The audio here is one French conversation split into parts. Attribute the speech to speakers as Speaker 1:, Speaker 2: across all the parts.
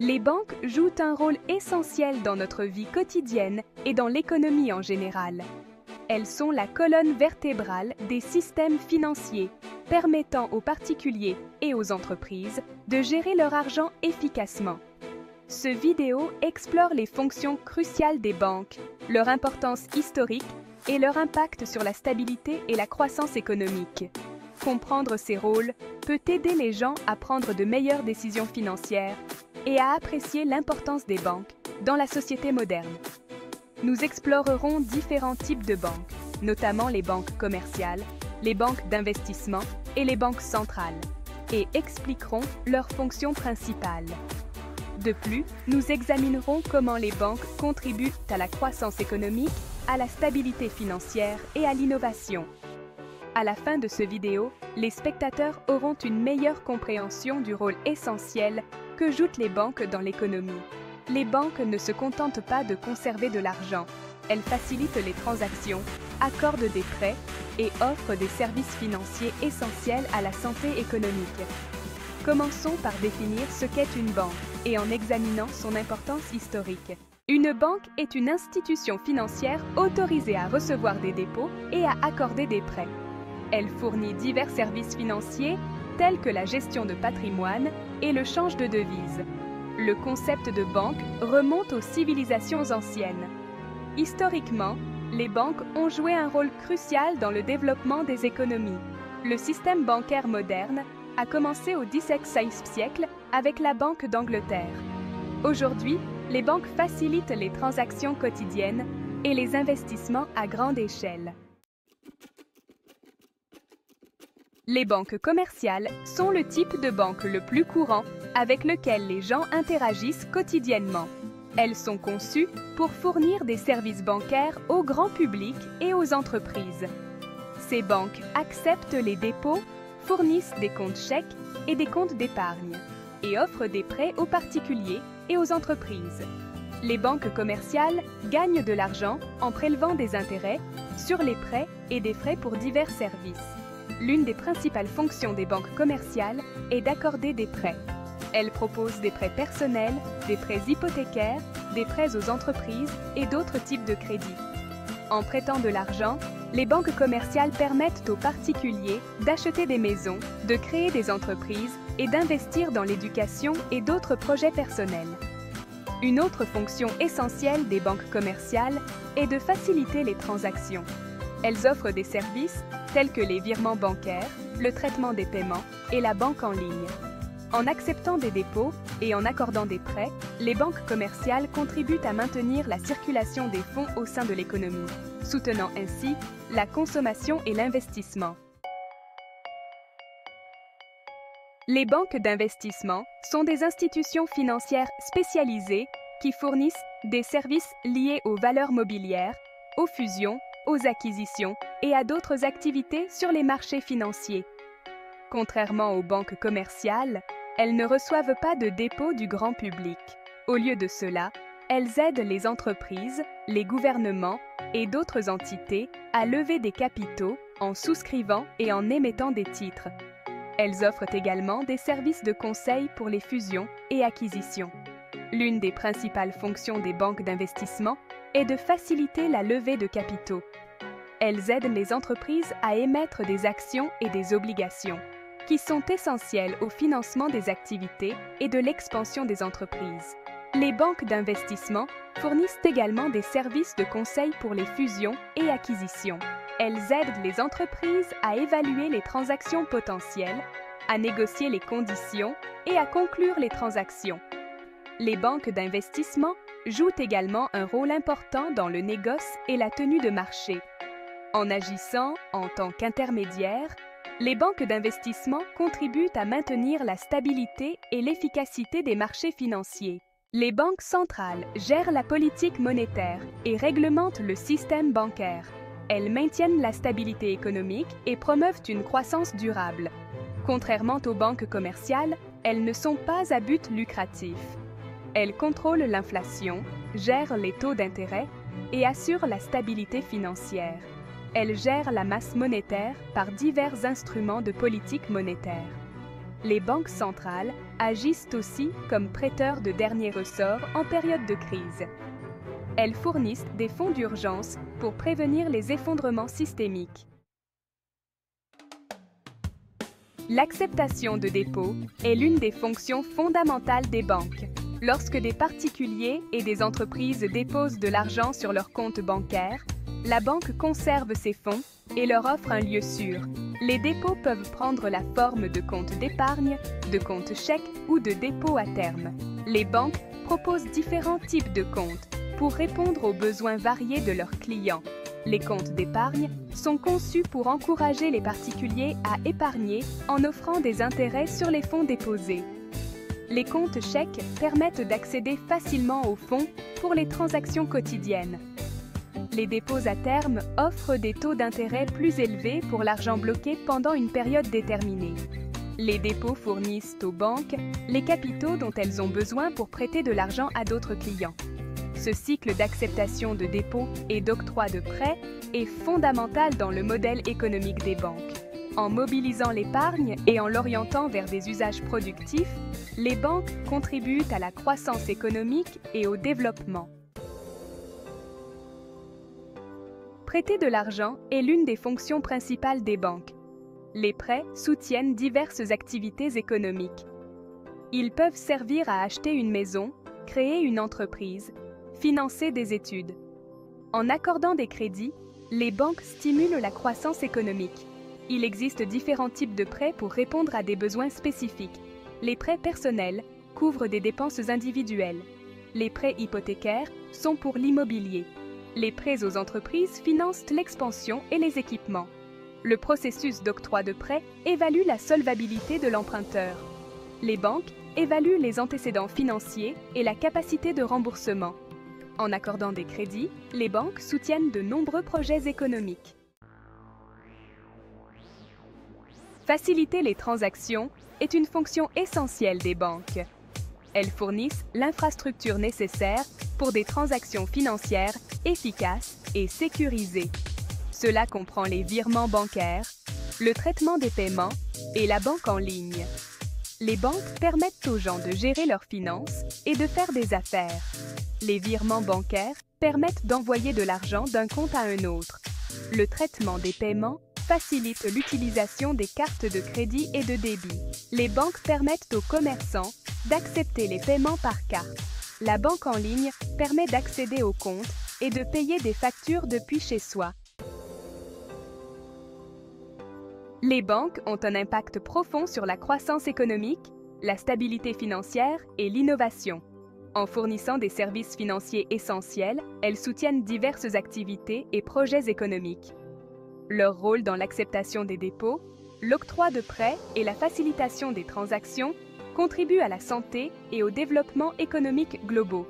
Speaker 1: Les banques jouent un rôle essentiel dans notre vie quotidienne et dans l'économie en général. Elles sont la colonne vertébrale des systèmes financiers, permettant aux particuliers et aux entreprises de gérer leur argent efficacement. Ce vidéo explore les fonctions cruciales des banques, leur importance historique et leur impact sur la stabilité et la croissance économique. Comprendre ces rôles peut aider les gens à prendre de meilleures décisions financières et à apprécier l'importance des banques dans la société moderne. Nous explorerons différents types de banques, notamment les banques commerciales, les banques d'investissement et les banques centrales, et expliquerons leurs fonctions principales. De plus, nous examinerons comment les banques contribuent à la croissance économique, à la stabilité financière et à l'innovation. À la fin de ce vidéo, les spectateurs auront une meilleure compréhension du rôle essentiel que jouent les banques dans l'économie. Les banques ne se contentent pas de conserver de l'argent, elles facilitent les transactions, accordent des prêts et offrent des services financiers essentiels à la santé économique. Commençons par définir ce qu'est une banque et en examinant son importance historique. Une banque est une institution financière autorisée à recevoir des dépôts et à accorder des prêts. Elle fournit divers services financiers tels que la gestion de patrimoine et le change de devises. Le concept de banque remonte aux civilisations anciennes. Historiquement, les banques ont joué un rôle crucial dans le développement des économies. Le système bancaire moderne a commencé au XVIe siècle avec la Banque d'Angleterre. Aujourd'hui, les banques facilitent les transactions quotidiennes et les investissements à grande échelle. Les banques commerciales sont le type de banque le plus courant avec lequel les gens interagissent quotidiennement. Elles sont conçues pour fournir des services bancaires au grand public et aux entreprises. Ces banques acceptent les dépôts, fournissent des comptes chèques et des comptes d'épargne et offrent des prêts aux particuliers et aux entreprises. Les banques commerciales gagnent de l'argent en prélevant des intérêts sur les prêts et des frais pour divers services. L'une des principales fonctions des banques commerciales est d'accorder des prêts. Elles proposent des prêts personnels, des prêts hypothécaires, des prêts aux entreprises et d'autres types de crédits. En prêtant de l'argent, les banques commerciales permettent aux particuliers d'acheter des maisons, de créer des entreprises et d'investir dans l'éducation et d'autres projets personnels. Une autre fonction essentielle des banques commerciales est de faciliter les transactions. Elles offrent des services tels que les virements bancaires, le traitement des paiements et la banque en ligne. En acceptant des dépôts et en accordant des prêts, les banques commerciales contribuent à maintenir la circulation des fonds au sein de l'économie, soutenant ainsi la consommation et l'investissement. Les banques d'investissement sont des institutions financières spécialisées qui fournissent des services liés aux valeurs mobilières, aux fusions, aux acquisitions et à d'autres activités sur les marchés financiers. Contrairement aux banques commerciales, elles ne reçoivent pas de dépôts du grand public. Au lieu de cela, elles aident les entreprises, les gouvernements et d'autres entités à lever des capitaux en souscrivant et en émettant des titres. Elles offrent également des services de conseil pour les fusions et acquisitions. L'une des principales fonctions des banques d'investissement est de faciliter la levée de capitaux. Elles aident les entreprises à émettre des actions et des obligations, qui sont essentielles au financement des activités et de l'expansion des entreprises. Les banques d'investissement fournissent également des services de conseil pour les fusions et acquisitions. Elles aident les entreprises à évaluer les transactions potentielles, à négocier les conditions et à conclure les transactions. Les banques d'investissement jouent également un rôle important dans le négoce et la tenue de marché. En agissant en tant qu'intermédiaires, les banques d'investissement contribuent à maintenir la stabilité et l'efficacité des marchés financiers. Les banques centrales gèrent la politique monétaire et réglementent le système bancaire. Elles maintiennent la stabilité économique et promeuvent une croissance durable. Contrairement aux banques commerciales, elles ne sont pas à but lucratif. Elles contrôlent l'inflation, gèrent les taux d'intérêt et assurent la stabilité financière. Elles gèrent la masse monétaire par divers instruments de politique monétaire. Les banques centrales agissent aussi comme prêteurs de dernier ressort en période de crise. Elles fournissent des fonds d'urgence pour prévenir les effondrements systémiques. L'acceptation de dépôt est l'une des fonctions fondamentales des banques. Lorsque des particuliers et des entreprises déposent de l'argent sur leur compte bancaire, la banque conserve ces fonds et leur offre un lieu sûr. Les dépôts peuvent prendre la forme de comptes d'épargne, de comptes chèques ou de dépôts à terme. Les banques proposent différents types de comptes pour répondre aux besoins variés de leurs clients. Les comptes d'épargne sont conçus pour encourager les particuliers à épargner en offrant des intérêts sur les fonds déposés. Les comptes chèques permettent d'accéder facilement aux fonds pour les transactions quotidiennes. Les dépôts à terme offrent des taux d'intérêt plus élevés pour l'argent bloqué pendant une période déterminée. Les dépôts fournissent aux banques les capitaux dont elles ont besoin pour prêter de l'argent à d'autres clients. Ce cycle d'acceptation de dépôt et d'octroi de prêts est fondamental dans le modèle économique des banques. En mobilisant l'épargne et en l'orientant vers des usages productifs, les banques contribuent à la croissance économique et au développement. Prêter de l'argent est l'une des fonctions principales des banques. Les prêts soutiennent diverses activités économiques. Ils peuvent servir à acheter une maison, créer une entreprise, financer des études. En accordant des crédits, les banques stimulent la croissance économique. Il existe différents types de prêts pour répondre à des besoins spécifiques. Les prêts personnels couvrent des dépenses individuelles. Les prêts hypothécaires sont pour l'immobilier. Les prêts aux entreprises financent l'expansion et les équipements. Le processus d'octroi de prêt évalue la solvabilité de l'emprunteur. Les banques évaluent les antécédents financiers et la capacité de remboursement. En accordant des crédits, les banques soutiennent de nombreux projets économiques. Faciliter les transactions est une fonction essentielle des banques. Elles fournissent l'infrastructure nécessaire pour des transactions financières efficaces et sécurisées. Cela comprend les virements bancaires, le traitement des paiements et la banque en ligne. Les banques permettent aux gens de gérer leurs finances et de faire des affaires. Les virements bancaires permettent d'envoyer de l'argent d'un compte à un autre. Le traitement des paiements facilite l'utilisation des cartes de crédit et de débit. Les banques permettent aux commerçants d'accepter les paiements par carte. La banque en ligne permet d'accéder aux comptes et de payer des factures depuis chez soi. Les banques ont un impact profond sur la croissance économique, la stabilité financière et l'innovation. En fournissant des services financiers essentiels, elles soutiennent diverses activités et projets économiques. Leur rôle dans l'acceptation des dépôts, l'octroi de prêts et la facilitation des transactions contribuent à la santé et au développement économique globaux.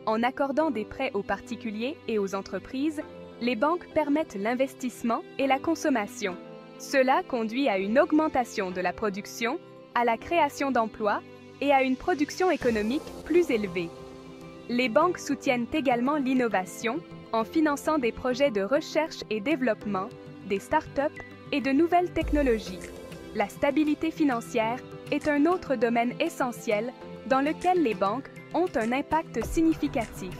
Speaker 1: En accordant des prêts aux particuliers et aux entreprises, les banques permettent l'investissement et la consommation. Cela conduit à une augmentation de la production, à la création d'emplois et à une production économique plus élevée. Les banques soutiennent également l'innovation en finançant des projets de recherche et développement, des start-up et de nouvelles technologies. La stabilité financière est un autre domaine essentiel dans lequel les banques ont un impact significatif.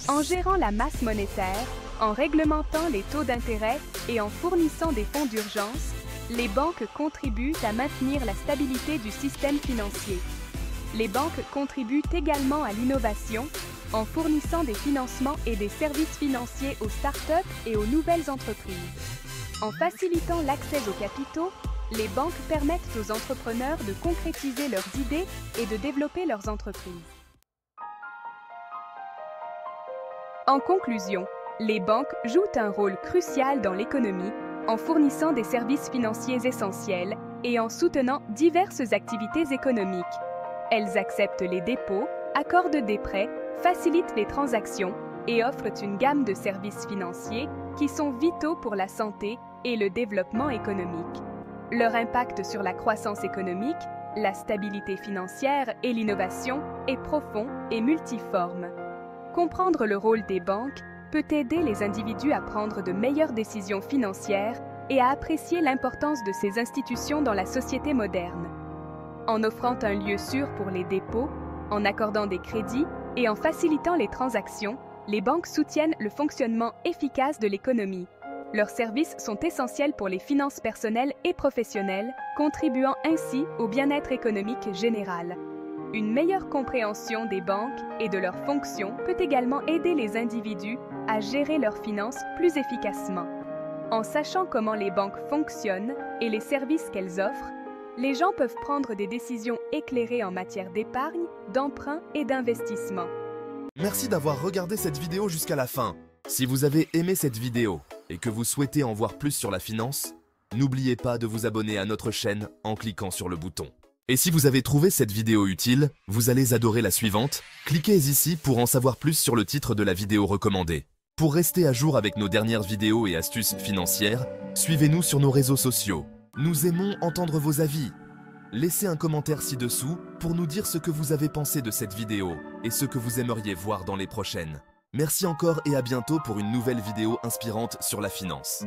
Speaker 1: En gérant la masse monétaire, en réglementant les taux d'intérêt et en fournissant des fonds d'urgence, les banques contribuent à maintenir la stabilité du système financier. Les banques contribuent également à l'innovation en fournissant des financements et des services financiers aux start-up et aux nouvelles entreprises. En facilitant l'accès aux capitaux, les banques permettent aux entrepreneurs de concrétiser leurs idées et de développer leurs entreprises. En conclusion, les banques jouent un rôle crucial dans l'économie en fournissant des services financiers essentiels et en soutenant diverses activités économiques. Elles acceptent les dépôts, accordent des prêts, facilitent les transactions et offrent une gamme de services financiers qui sont vitaux pour la santé et le développement économique. Leur impact sur la croissance économique, la stabilité financière et l'innovation est profond et multiforme. Comprendre le rôle des banques peut aider les individus à prendre de meilleures décisions financières et à apprécier l'importance de ces institutions dans la société moderne. En offrant un lieu sûr pour les dépôts, en accordant des crédits et en facilitant les transactions, les banques soutiennent le fonctionnement efficace de l'économie. Leurs services sont essentiels pour les finances personnelles et professionnelles, contribuant ainsi au bien-être économique général. Une meilleure compréhension des banques et de leurs fonctions peut également aider les individus à gérer leurs finances plus efficacement. En sachant comment les banques fonctionnent et les services qu'elles offrent, les gens peuvent prendre des décisions éclairées en matière d'épargne, d'emprunt et d'investissement.
Speaker 2: Merci d'avoir regardé cette vidéo jusqu'à la fin. Si vous avez aimé cette vidéo et que vous souhaitez en voir plus sur la finance, n'oubliez pas de vous abonner à notre chaîne en cliquant sur le bouton. Et si vous avez trouvé cette vidéo utile, vous allez adorer la suivante. Cliquez ici pour en savoir plus sur le titre de la vidéo recommandée. Pour rester à jour avec nos dernières vidéos et astuces financières, suivez-nous sur nos réseaux sociaux. Nous aimons entendre vos avis. Laissez un commentaire ci-dessous pour nous dire ce que vous avez pensé de cette vidéo et ce que vous aimeriez voir dans les prochaines. Merci encore et à bientôt pour une nouvelle vidéo inspirante sur la finance.